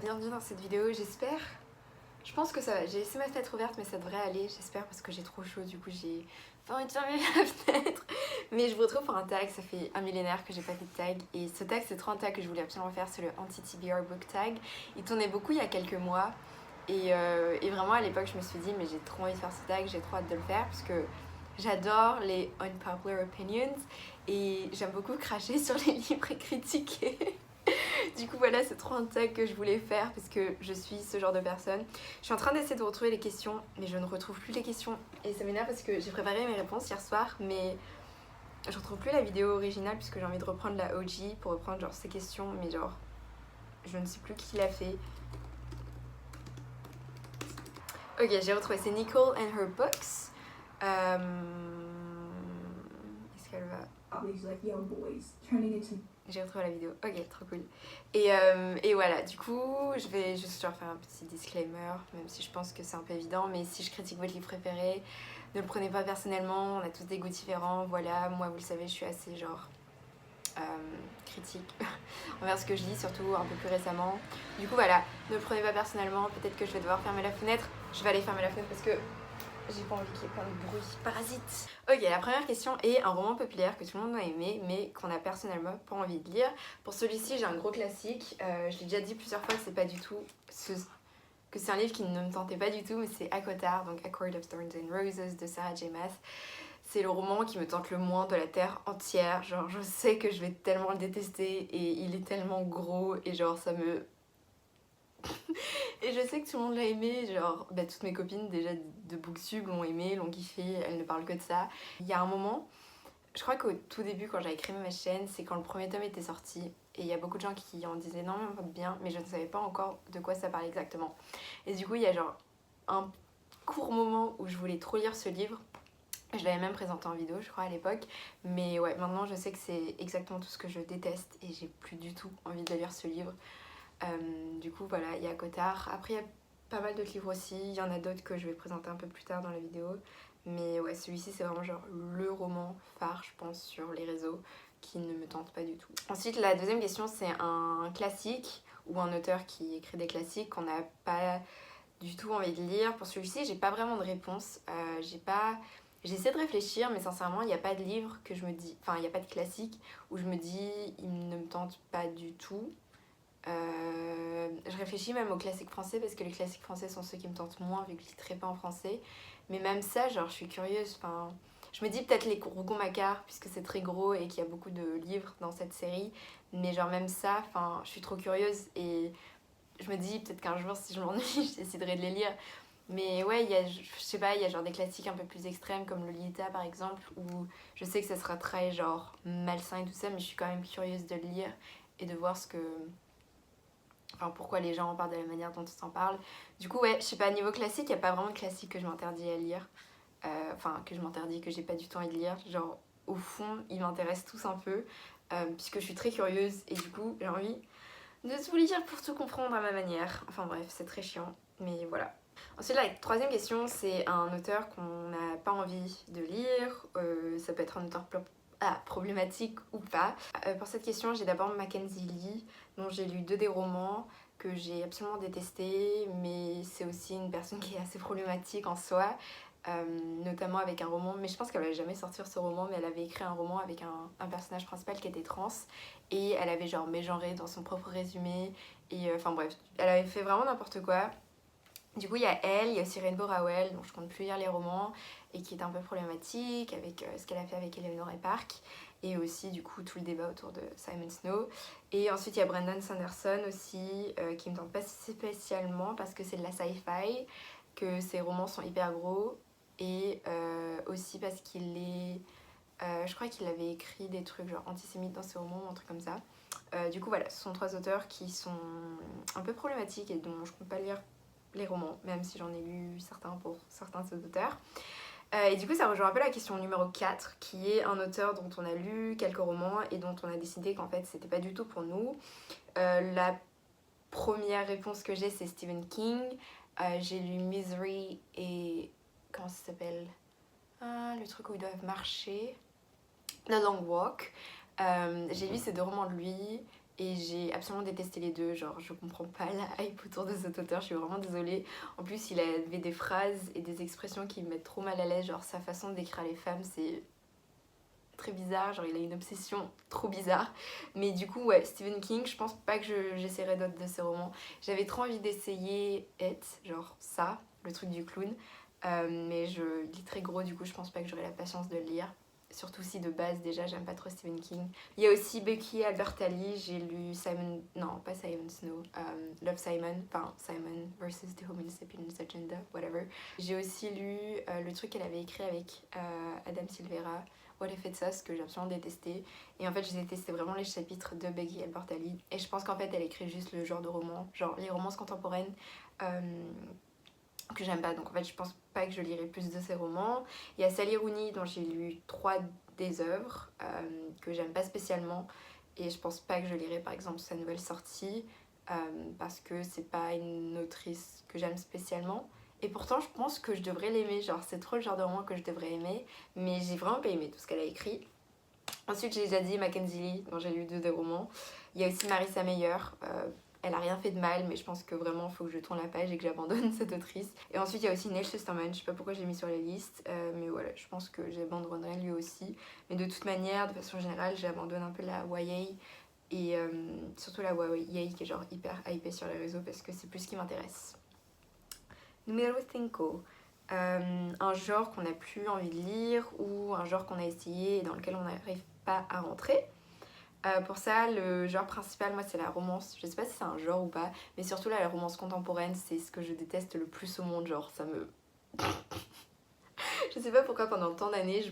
Bienvenue dans cette vidéo, j'espère. Je pense que ça va, j'ai laissé ma fenêtre ouverte mais ça devrait aller, j'espère, parce que j'ai trop chaud, du coup j'ai pas envie de fermer la fenêtre. Mais je vous retrouve pour un tag, ça fait un millénaire que j'ai pas fait de tag. Et ce tag, c'est trop un tag que je voulais absolument faire, c'est le anti-TBR book tag. Il tournait beaucoup il y a quelques mois. Et vraiment à l'époque je me suis dit mais j'ai trop envie de faire ce tag, j'ai trop hâte de le faire parce que j'adore les unpopular opinions et j'aime beaucoup cracher sur les livres et critiquer. Du coup voilà, c'est trop un tag que je voulais faire parce que je suis ce genre de personne. Je suis en train d'essayer de retrouver les questions mais je ne retrouve plus les questions et ça m'énerve parce que j'ai préparé mes réponses hier soir mais je retrouve plus la vidéo originale puisque j'ai envie de reprendre la OG pour reprendre genre ces questions mais genre je ne sais plus qui l'a fait. Ok, j'ai retrouvé, c'est Nicole and her books. Est-ce qu'elle va... J'ai retrouvé la vidéo, ok, trop cool. Et voilà, du coup, je vais juste genre faire un petit disclaimer, même si je pense que c'est un peu évident, mais si je critique votre livre préféré, ne le prenez pas personnellement, on a tous des goûts différents, voilà, moi vous le savez, je suis assez genre critique envers ce que je lis, surtout un peu plus récemment. Du coup voilà, ne le prenez pas personnellement, peut-être que je vais devoir fermer la fenêtre, je vais aller fermer la fenêtre parce que j'ai pas envie qu'il y ait plein de bruit parasite. Ok, la première question est un roman populaire que tout le monde a aimé mais qu'on a personnellement pas envie de lire. Pour celui-ci, j'ai un gros classique. Je l'ai déjà dit plusieurs fois que c'est pas du tout que c'est un livre qui ne me tentait pas du tout, mais c'est ACOTAR, donc A Court of Thorns and Roses de Sarah J Maas. C'est le roman qui me tente le moins de la terre entière. Genre, je sais que je vais tellement le détester et il est tellement gros et genre ça me... Et je sais que tout le monde l'a aimé, genre bah, toutes mes copines déjà de Booktube l'ont aimé, l'ont kiffé, elles ne parlent que de ça. Il y a un moment, je crois qu'au tout début quand j'avais créé ma chaîne, c'est quand le premier tome était sorti et il y a beaucoup de gens qui en disaient énormément de bien mais je ne savais pas encore de quoi ça parlait exactement. Et du coup il y a genre un court moment où je voulais trop lire ce livre. Je l'avais même présenté en vidéo je crois à l'époque, mais ouais maintenant je sais que c'est exactement tout ce que je déteste et j'ai plus du tout envie de lire ce livre. Du coup voilà, il y a ACOTAR. Après il y a pas mal d'autres livres aussi, il y en a d'autres que je vais présenter un peu plus tard dans la vidéo. Mais ouais, celui-ci c'est vraiment genre le roman phare je pense sur les réseaux qui ne me tente pas du tout. Ensuite la deuxième question c'est un classique ou un auteur qui écrit des classiques qu'on n'a pas du tout envie de lire. Pour celui-ci j'ai pas vraiment de réponse, j'essaie de réfléchir mais sincèrement il n'y a pas de livre que je me dis, enfin il n'y a pas de classique où je me dis il ne me tente pas du tout. Je réfléchis même aux classiques français parce que les classiques français sont ceux qui me tentent moins vu que je lis très peu en français. Mais même ça, genre je suis curieuse. Enfin, je me dis peut-être les Rougon-Macquart puisque c'est très gros et qu'il y a beaucoup de livres dans cette série. Mais genre même ça, enfin, je suis trop curieuse et je me dis peut-être qu'un jour si je m'ennuie, je déciderai de les lire. Mais ouais, il y a, je sais pas, il y a genre des classiques un peu plus extrêmes comme Lolita par exemple où je sais que ça sera très genre malsain et tout ça, mais je suis quand même curieuse de le lire et de voir ce que... Enfin, pourquoi les gens en parlent de la manière dont on s'en parle. Du coup, ouais, je sais pas, niveau classique, il n'y a pas vraiment de classique que je m'interdis à lire. Enfin, que je m'interdis, que j'ai pas du tout envie de lire. Genre, au fond, ils m'intéressent tous un peu, puisque je suis très curieuse et du coup, j'ai envie de tout lire pour tout comprendre à ma manière. Enfin bref, c'est très chiant, mais voilà. Ensuite, la troisième question, c'est un auteur qu'on n'a pas envie de lire. Ça peut être un auteur problématique ou pas. Pour cette question, j'ai d'abord Mackenzie Lee, dont j'ai lu 2 des romans que j'ai absolument détesté, mais c'est aussi une personne qui est assez problématique en soi, notamment avec un roman, mais je pense qu'elle va jamais sortir ce roman, mais elle avait écrit un roman avec un personnage principal qui était trans, et elle avait genre mégenré dans son propre résumé, et enfin bref, elle avait fait vraiment n'importe quoi. Du coup, il y a elle, il y a aussi Rainbow Rowell, dont je compte plus lire les romans, et qui est un peu problématique avec ce qu'elle a fait avec Eleanor et Park, et aussi du coup tout le débat autour de Simon Snow. Et ensuite, il y a Brandon Sanderson aussi, qui me tente pas spécialement parce que c'est de la sci-fi, que ses romans sont hyper gros, et aussi parce qu'il est... je crois qu'il avait écrit des trucs genre antisémites dans ses romans ou un truc comme ça. Du coup, voilà, ce sont 3 auteurs qui sont un peu problématiques et dont je compte pas lire les romans, même si j'en ai lu certains pour certains de ces auteurs. Et du coup, ça rejoint un peu la question numéro 4, qui est un auteur dont on a lu quelques romans et dont on a décidé qu'en fait, c'était pas du tout pour nous. La première réponse que j'ai, c'est Stephen King. J'ai lu Misery et... comment ça s'appelle ? Le truc où ils doivent marcher. The Long Walk. J'ai lu ces 2 romans de lui et j'ai absolument détesté les deux, genre je comprends pas la hype autour de cet auteur, je suis vraiment désolée. En plus il avait des phrases et des expressions qui me mettent trop mal à l'aise, genre sa façon de décrire les femmes c'est très bizarre, genre il a une obsession trop bizarre. Mais du coup ouais, Stephen King, je pense pas que j'essaierai d'autres de ses romans. J'avais trop envie d'essayer It, genre ça, le truc du clown, mais il est très gros, du coup je pense pas que j'aurai la patience de le lire. Surtout si de base déjà j'aime pas trop Stephen King. Il y a aussi Becky Albertalli, j'ai lu Simon, non pas Simon Snow, Love Simon, enfin Simon versus the Homo Sapiens Agenda, whatever. J'ai aussi lu le truc qu'elle avait écrit avec Adam Silvera, What If It's Us, que j'ai absolument détesté. Et en fait j'ai détesté vraiment les chapitres de Becky Albertalli. Et je pense qu'en fait elle écrit juste le genre de roman, genre les romances contemporaines. Que j'aime pas, donc en fait je pense pas que je lirai plus de ses romans. Il y a Sally Rooney dont j'ai lu 3 des œuvres que j'aime pas spécialement et je pense pas que je lirai par exemple sa nouvelle sortie parce que c'est pas une autrice que j'aime spécialement et pourtant je pense que je devrais l'aimer, genre c'est trop le genre de roman que je devrais aimer, mais j'ai vraiment pas aimé tout ce qu'elle a écrit. Ensuite j'ai déjà dit Mackenzie Lee dont j'ai lu 2 des romans. Il y a aussi Marissa Meyer, elle a rien fait de mal, mais je pense que vraiment il faut que je tourne la page et que j'abandonne cette autrice. Et ensuite il y a aussi Neil Shusterman, je sais pas pourquoi je l'ai mis sur la liste, mais voilà, je pense que j'abandonnerai lui aussi. Mais de toute manière, de façon générale, j'abandonne un peu la YA et surtout la YA qui est genre hyper hypée sur les réseaux parce que c'est plus ce qui m'intéresse. Numéro 5. Un genre qu'on n'a plus envie de lire ou un genre qu'on a essayé et dans lequel on n'arrive pas à rentrer. Pour ça, le genre principal, moi, c'est la romance. Je sais pas si c'est un genre ou pas, mais surtout là, la romance contemporaine, c'est ce que je déteste le plus au monde. Genre, ça me... je sais pas pourquoi pendant tant d'années,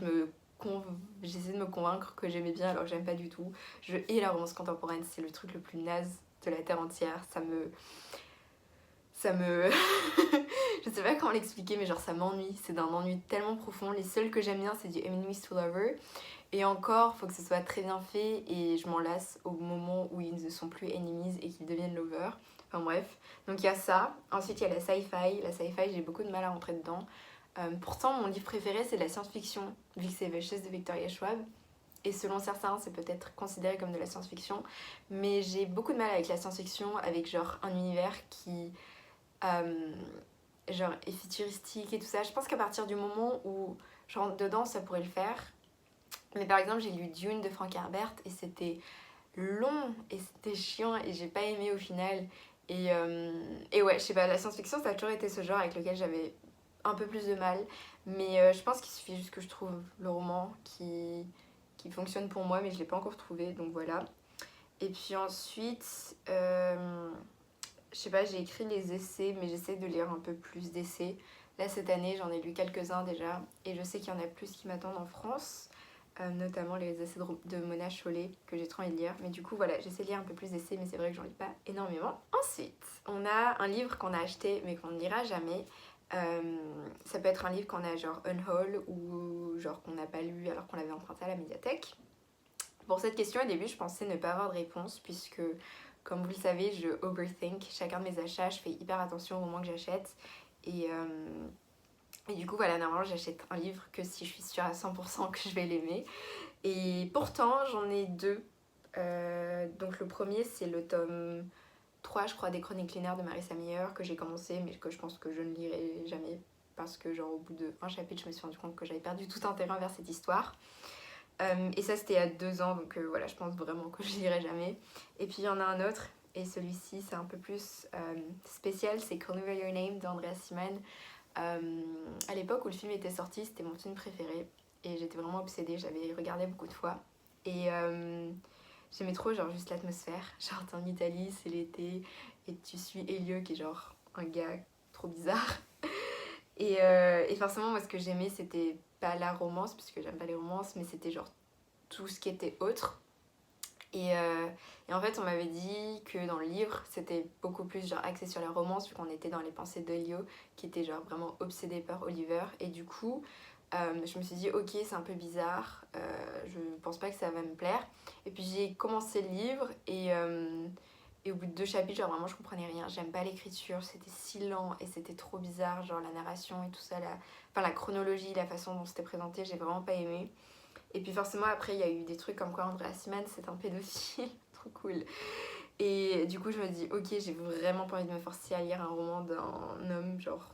j'essaie de me convaincre que j'aimais bien alors que j'aime pas du tout. Je hais la romance contemporaine, c'est le truc le plus naze de la terre entière. Je sais pas comment l'expliquer, mais genre ça m'ennuie. C'est d'un ennui tellement profond. Les seuls que j'aime bien, c'est du Enemies to Lover. Et encore, faut que ce soit très bien fait et je m'en lasse au moment où ils ne sont plus enemies et qu'ils deviennent lovers. Enfin bref, donc il y a ça. Ensuite il y a la sci-fi. La sci-fi, j'ai beaucoup de mal à rentrer dedans. Pourtant, mon livre préféré, c'est de la science-fiction, vu que c'est Vicious de Victoria Schwab. Et selon certains, c'est peut-être considéré comme de la science-fiction. Mais j'ai beaucoup de mal avec la science-fiction, avec genre un univers qui genre est futuristique et tout ça. Je pense qu'à partir du moment où je rentre dedans, ça pourrait le faire. Mais par exemple, j'ai lu Dune de Frank Herbert et c'était long et c'était chiant et j'ai pas aimé au final. Et ouais, je sais pas, la science-fiction, ça a toujours été ce genre avec lequel j'avais un peu plus de mal. Mais je pense qu'il suffit juste que je trouve le roman qui fonctionne pour moi, mais je l'ai pas encore trouvé, donc voilà. Et puis ensuite, je sais pas, j'ai écrit les essais, mais j'essaie de lire un peu plus d'essais. Là, cette année, j'en ai lu quelques-uns déjà, et je sais qu'il y en a plus qui m'attendent en France, notamment les essais de Mona Chollet, que j'ai trop envie de lire. Mais du coup, voilà, j'essaie de lire un peu plus d'essais, mais c'est vrai que j'en lis pas énormément. Ensuite, on a un livre qu'on a acheté, mais qu'on ne lira jamais. Ça peut être un livre qu'on a genre unhaul, ou genre qu'on n'a pas lu alors qu'on l'avait emprunté à la médiathèque. Pour cette question, au début, je pensais ne pas avoir de réponse, puisque comme vous le savez, je overthink chacun de mes achats, je fais hyper attention au moment que j'achète. Et du coup, voilà, normalement, j'achète un livre que si je suis sûre à 100% que je vais l'aimer. Et pourtant, j'en ai 2. Donc le premier, c'est le tome 3, je crois, des Chroniques linéaires de Marissa Meyer, que j'ai commencé, mais que je pense que je ne lirai jamais. Parce que genre au bout d'un chapitre, je me suis rendu compte que j'avais perdu tout intérêt envers cette histoire. Et ça c'était il y a 2 ans, donc voilà, je pense vraiment que je lirai jamais. Et puis il y en a un autre, et celui-ci c'est un peu plus spécial, c'est Call Me By Your Name d'Andrea Simon. À l'époque où le film était sorti, c'était mon film préféré, et j'étais vraiment obsédée, j'avais regardé beaucoup de fois. Et j'aimais trop genre juste l'atmosphère, genre t'es en Italie, c'est l'été, et tu suis Elio qui est genre un gars trop bizarre. Et forcément, moi, ce que j'aimais, c'était pas la romance, puisque j'aime pas les romances, mais c'était genre tout ce qui était autre. Et en fait, on m'avait dit que dans le livre, c'était beaucoup plus genre axé sur la romance, vu qu'on était dans les pensées d'Elio, qui était genre vraiment obsédé par Oliver. Et du coup, je me suis dit, ok, c'est un peu bizarre, je pense pas que ça va me plaire. Et puis j'ai commencé le livre, et au bout de 2 chapitres, genre vraiment je comprenais rien. J'aime pas l'écriture, c'était si lent et c'était trop bizarre, genre la narration et tout ça, enfin la chronologie, la façon dont c'était présenté, j'ai vraiment pas aimé. Et puis forcément après il y a eu des trucs comme quoi Andrea Simon c'est un pédophile, trop cool. Et du coup je me dis ok, j'ai vraiment pas envie de me forcer à lire un roman d'un homme, genre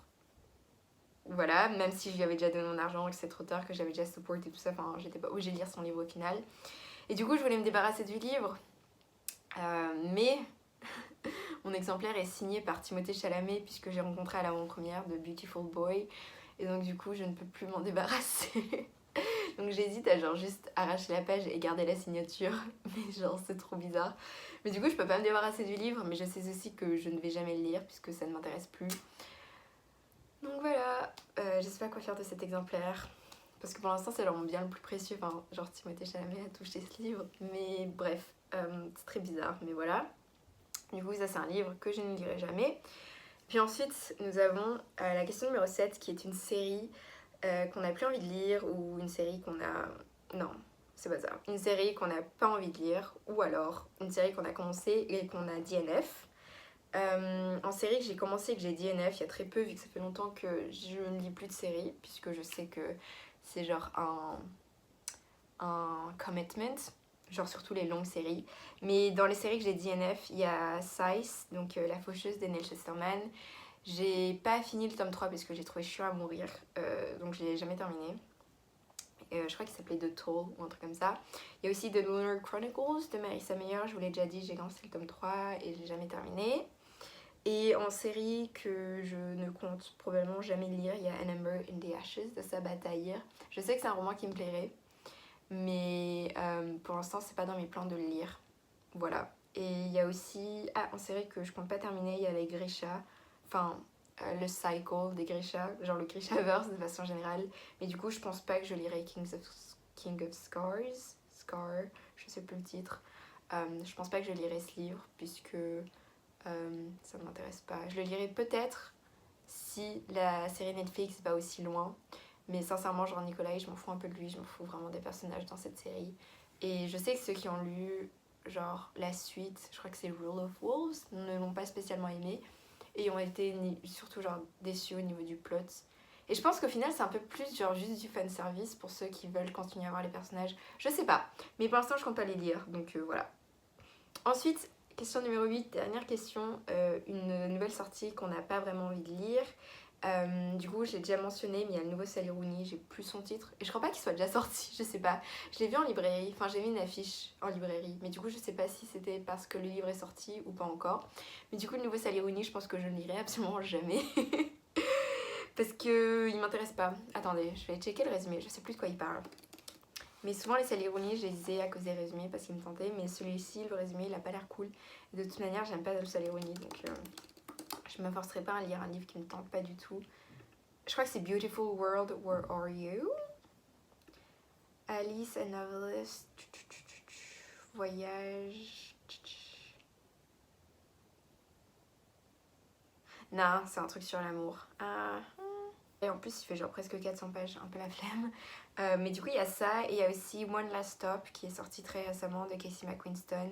voilà, même si je lui avais déjà donné mon argent, que c'est trop tard, que j'avais déjà support et tout ça, enfin j'étais pas obligée de lire son livre au final. Et du coup je voulais me débarrasser du livre, mais mon exemplaire est signé par Timothée Chalamet puisque j'ai rencontré à l'avant-première de Beautiful Boy, et donc du coup je ne peux plus m'en débarrasser. Donc j'hésite à genre juste arracher la page et garder la signature, mais genre c'est trop bizarre. Mais du coup je peux pas me débarrasser du livre, mais je sais aussi que je ne vais jamais le lire puisque ça ne m'intéresse plus. Donc voilà, je sais pas quoi faire de cet exemplaire. Parce que pour l'instant c'est genre mon bien le plus précieux, enfin genre Timothée Chalamet a touché ce livre. Mais bref, c'est très bizarre, mais voilà. Du coup ça c'est un livre que je ne lirai jamais. Puis ensuite nous avons la question numéro 7 qui est une série qu'on n'a plus envie de lire, ou une série qu'on a... Non, c'est pas ça. Une série qu'on n'a pas envie de lire, ou alors une série qu'on a commencé et qu'on a DNF. En série que j'ai commencé et que j'ai DNF il y a très peu, vu que ça fait longtemps que je ne lis plus de séries, puisque je sais que c'est genre un commitment, genre surtout les longues séries. Mais dans les séries que j'ai DNF, il y a Size, donc La Faucheuse d'Enel Chesterman. J'ai pas fini le tome 3 parce que j'ai trouvé chiant à mourir, donc je l'ai jamais terminé. Je crois qu'il s'appelait The Toll ou un truc comme ça. Il y a aussi The Lunar Chronicles de Marissa Meyer, je vous l'ai déjà dit, j'ai lancé le tome 3 et je l'ai jamais terminé. Et en série que je ne compte probablement jamais lire, il y a An Ember in the Ashes de Sabaa Tahir. Je sais que c'est un roman qui me plairait, mais pour l'instant c'est pas dans mes plans de le lire. Voilà. Et il y a aussi, en série que je compte pas terminer, il y a les Grisha, enfin le cycle des Grisha, genre le Grishaverse de façon générale. Mais du coup je pense pas que je lirai King of Scars, Scar, je sais plus le titre. Je pense pas que je lirai ce livre puisque ça ne m'intéresse pas. Je le lirai peut-être si la série Netflix va aussi loin. Mais sincèrement, genre Nicolas, je m'en fous un peu de lui, je m'en fous vraiment des personnages dans cette série. Et je sais que ceux qui ont lu genre la suite, je crois que c'est Rule of Wolves, ne l'ont pas spécialement aimé et ont été surtout genre déçus au niveau du plot. Et je pense qu'au final c'est un peu plus genre juste du fanservice pour ceux qui veulent continuer à voir les personnages. Je sais pas, mais pour l'instant je compte pas les lire, donc voilà. Ensuite, question numéro 8, dernière question, une nouvelle sortie qu'on n'a pas vraiment envie de lire. Du coup, j'ai déjà mentionné, mais il y a le nouveau Sally Rooney, j'ai plus son titre. Et je crois pas qu'il soit déjà sorti, je sais pas. Je l'ai vu en librairie, enfin j'ai vu une affiche en librairie. Mais du coup, je sais pas si c'était parce que le livre est sorti ou pas encore. Mais du coup, le nouveau Sally Rooney, je pense que je ne lirai absolument jamais. Parce que il m'intéresse pas. Attendez, je vais checker le résumé, je sais plus de quoi il parle. Mais souvent les Sally Rooney, je les lisais à cause des résumés parce qu'ils me tentaient. Mais celui-ci, le résumé, il a pas l'air cool. Et de toute manière, j'aime pas le Sally Rooney, donc je me forcerai pas à lire un livre qui me tente pas du tout. Je crois que c'est Beautiful World, Where Are You? Alice, a Novelist. Voyage. Non, c'est un truc sur l'amour. Et en plus, il fait genre presque 400 pages, un peu la flemme. Mais du coup, il y a ça. Et il y a aussi One Last Stop qui est sorti très récemment de Casey McQuiston.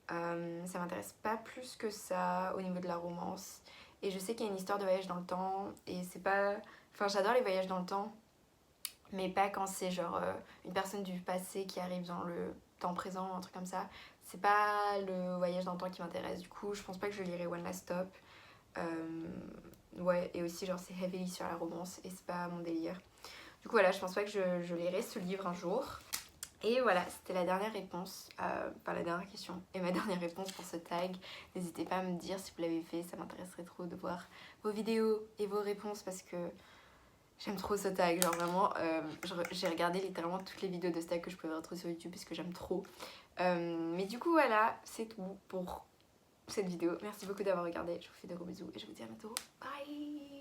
Ça m'intéresse pas plus que ça au niveau de la romance. Et je sais qu'il y a une histoire de voyage dans le temps. Et c'est pas. Enfin, j'adore les voyages dans le temps. Mais pas quand c'est genre une personne du passé qui arrive dans le temps présent, un truc comme ça. C'est pas le voyage dans le temps qui m'intéresse. Du coup, je pense pas que je lirai One Last Stop. Ouais, et aussi genre c'est heavily sur la romance et c'est pas mon délire. Du coup voilà, je pense pas que je lirai ce livre un jour. Et voilà, c'était la dernière réponse, enfin la dernière question et ma dernière réponse pour ce tag. N'hésitez pas à me dire si vous l'avez fait, ça m'intéresserait trop de voir vos vidéos et vos réponses parce que j'aime trop ce tag. Genre vraiment, j'ai regardé littéralement toutes les vidéos de ce tag que je pouvais retrouver sur YouTube parce que j'aime trop. Mais du coup voilà, c'est tout pour cette vidéo. Merci beaucoup d'avoir regardé, je vous fais de gros bisous et je vous dis à bientôt. Bye!